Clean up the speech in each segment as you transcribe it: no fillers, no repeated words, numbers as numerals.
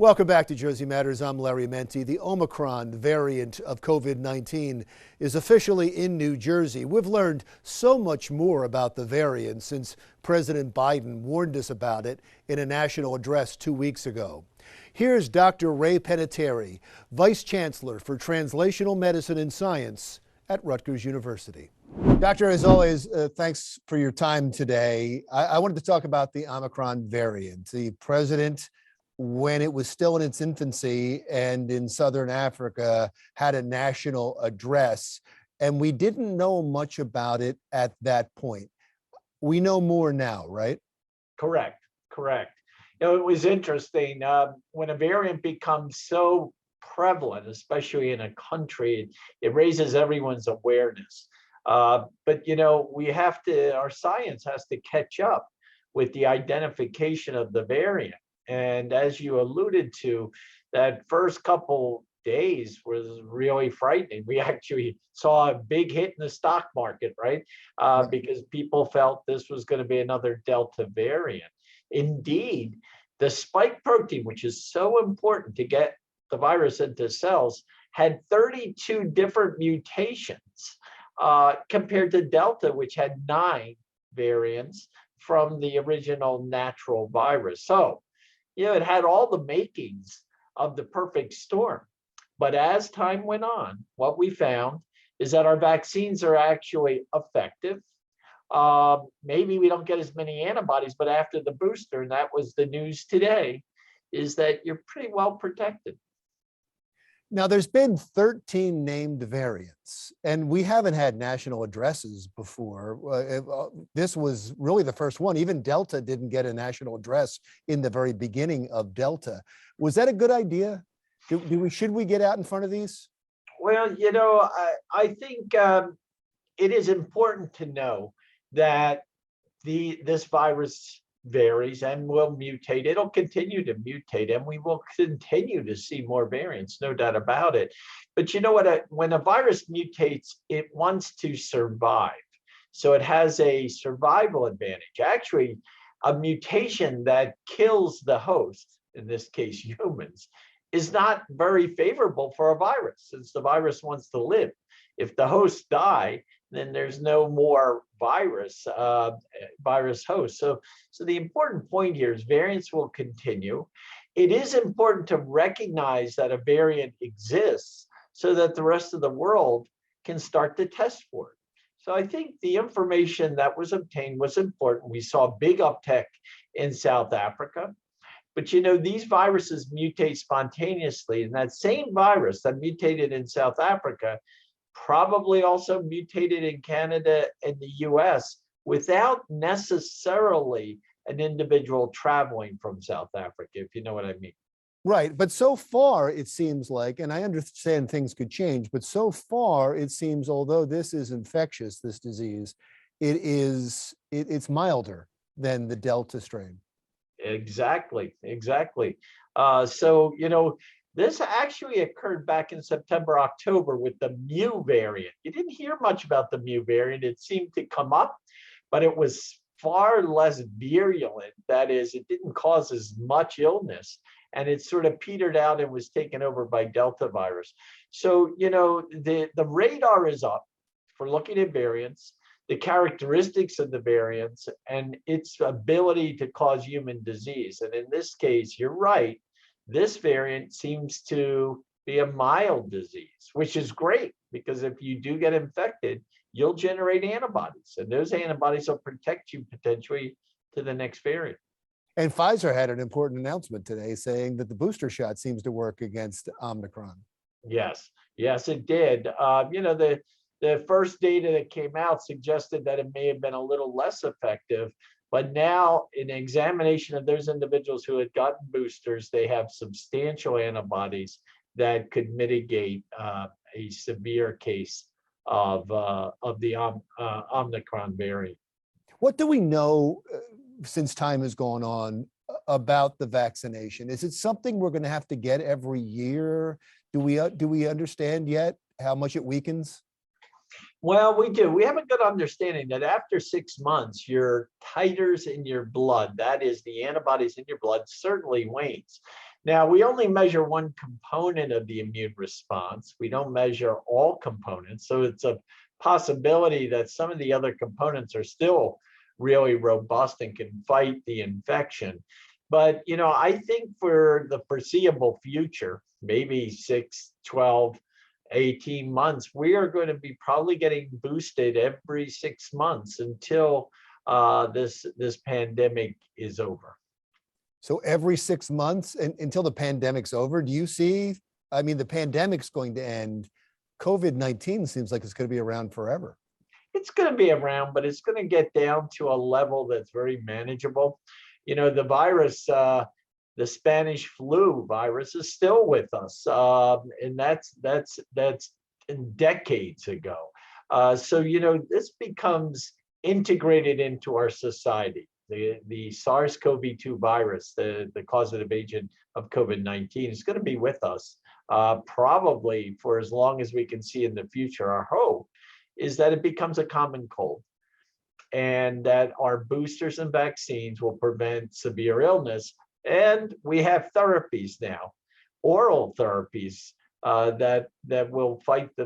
Welcome back to Jersey Matters. I'm Larry Menti. The Omicron variant of COVID-19 is officially in New Jersey. We've learned so much more about the variant since President Biden warned us about it in a national address 2 weeks ago. Here's Dr. Reynold Panettieri, Vice Chancellor for Translational Medicine and Science at Rutgers University. Doctor, as always, thanks for your time today. I wanted to talk about the Omicron variant. The president, when it was still in its infancy and in Southern Africa, had a national address, and we didn't know much about it at that point. We know more now, right? Correct. It was interesting when a variant becomes so prevalent, especially in a country, it raises everyone's awareness. But our science has to catch up with the identification of the variant. And as you alluded to, that first couple days was really frightening. We actually saw a big hit in the stock market, right? Because people felt this was going to be another Delta variant. Indeed, the spike protein, which is so important to get the virus into cells, had 32 different mutations compared to Delta, which had 9 variants from the original natural virus. So, it had all the makings of the perfect storm. But as time went on, what we found is that our vaccines are actually effective. Maybe we don't get as many antibodies, but after the booster, and that was the news today, is that you're pretty well protected. Now, there's been 13 named variants, and we haven't had national addresses before. This was really the first one. Even Delta didn't get a national address in the very beginning of Delta. Was that a good idea? Should we get out in front of these? Well, I think it is important to know that this virus varies and will mutate. It'll continue to mutate, and we will continue to see more variants, no doubt about it. But you know what? When a virus mutates, it wants to survive. So it has a survival advantage. Actually, a mutation that kills the host, in this case humans, is not very favorable for a virus, since the virus wants to live. If the hosts die, then there's no more virus host. So the important point here is variants will continue. It is important to recognize that a variant exists so that the rest of the world can start to test for it. So I think the information that was obtained was important. We saw a big uptick in South Africa. But these viruses mutate spontaneously, and that same virus that mutated in South Africa probably also mutated in Canada and the US without necessarily an individual traveling from South Africa, if you know what I mean. Right. But so far, it seems like, and I understand things could change, but so far, it seems, although this is infectious, this disease, it's milder than the Delta strain. Exactly. This actually occurred back in September, October with the Mu variant. You didn't hear much about the Mu variant. It seemed to come up, but it was far less virulent. That is, it didn't cause as much illness, and it sort of petered out and was taken over by Delta virus. So, the radar is up for looking at variants, the characteristics of the variants, and its ability to cause human disease. And in this case, you're right. This variant seems to be a mild disease, which is great, because if you do get infected, you'll generate antibodies, and those antibodies will protect you potentially to the next variant. And Pfizer had an important announcement today saying that the booster shot seems to work against Omicron. Yes, it did. The first data that came out suggested that it may have been a little less effective. But now, in examination of those individuals who had gotten boosters, they have substantial antibodies that could mitigate a severe case of the Omicron variant. What do we know since time has gone on about the vaccination? Is it something we're going to have to get every year? Do we understand yet how much it weakens? Well, we do. We have a good understanding that after 6 months, your titers in your blood, that is the antibodies in your blood, certainly wanes. Now, we only measure one component of the immune response. We don't measure all components. So it's a possibility that some of the other components are still really robust and can fight the infection. But, I think for the foreseeable future, maybe 6, 12, 18 months, we are going to be probably getting boosted every 6 months until this pandemic is over. So every 6 months until the pandemic's over, do you see, I mean, the pandemic's going to end. COVID-19 seems like it's going to be around forever. It's going to be around, but it's going to get down to a level that's very manageable. The virus, the Spanish flu virus is still with us. And that's decades ago. So, this becomes integrated into our society. The SARS-CoV-2 virus, the causative agent of COVID-19, is going to be with us probably for as long as we can see in the future. Our hope is that it becomes a common cold and that our boosters and vaccines will prevent severe illness. And we have therapies now, oral therapies that will fight the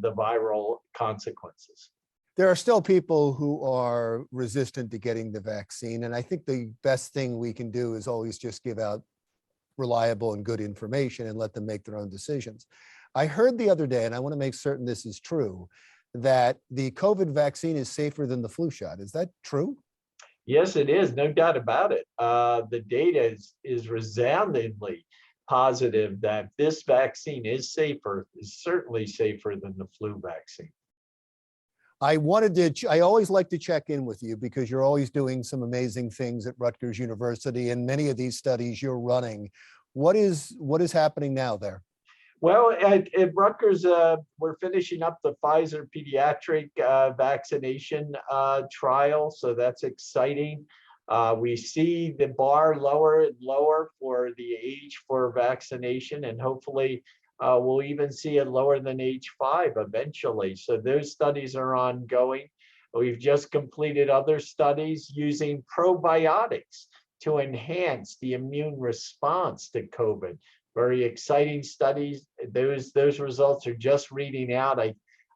viral consequences. There are still people who are resistant to getting the vaccine. And I think the best thing we can do is always just give out reliable and good information and let them make their own decisions. I heard the other day, and I want to make certain this is true, that the COVID vaccine is safer than the flu shot. Is that true? Yes, it is. No doubt about it. The data is resoundingly positive that this vaccine is certainly safer than the flu vaccine. I always like to check in with you because you're always doing some amazing things at Rutgers University, and many of these studies you're running. What is happening now there? Well, at Rutgers, we're finishing up the Pfizer pediatric vaccination trial, so that's exciting. We see the bar lower and lower for the age for vaccination, and hopefully we'll even see it lower than age 5 eventually. So those studies are ongoing. We've just completed other studies using probiotics to enhance the immune response to COVID. Very exciting studies. Those results are just reading out.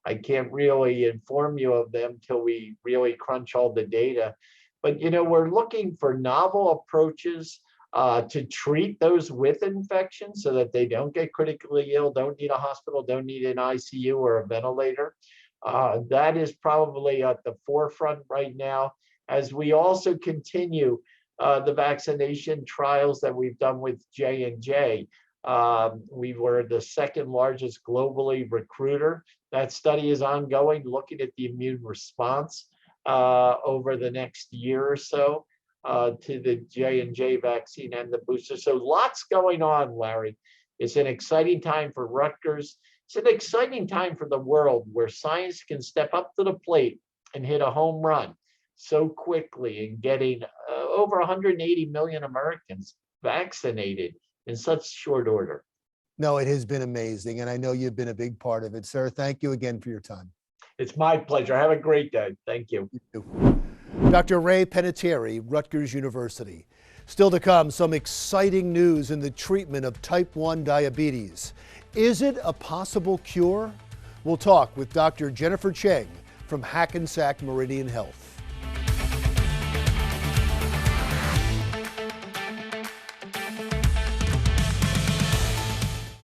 I can't really inform you of them till we really crunch all the data. But we're looking for novel approaches to treat those with infection so that they don't get critically ill, don't need a hospital, don't need an ICU or a ventilator. That is probably at the forefront right now, as we also continue the vaccination trials that we've done with J&J. We were the second largest globally recruiter. That study is ongoing, looking at the immune response over the next year or so to the J&J vaccine and the booster. So lots going on, Larry. It's an exciting time for Rutgers. It's an exciting time for the world where science can step up to the plate and hit a home run so quickly in getting over 180 million Americans vaccinated in such short order. No, it has been amazing. And I know you've been a big part of it, sir. Thank you again for your time. It's my pleasure. Have a great day. Thank you. You too. Dr. Reynold Panettieri, Rutgers University. Still to come, some exciting news in the treatment of type 1 diabetes. Is it a possible cure? We'll talk with Dr. Jennifer Cheng from Hackensack Meridian Health.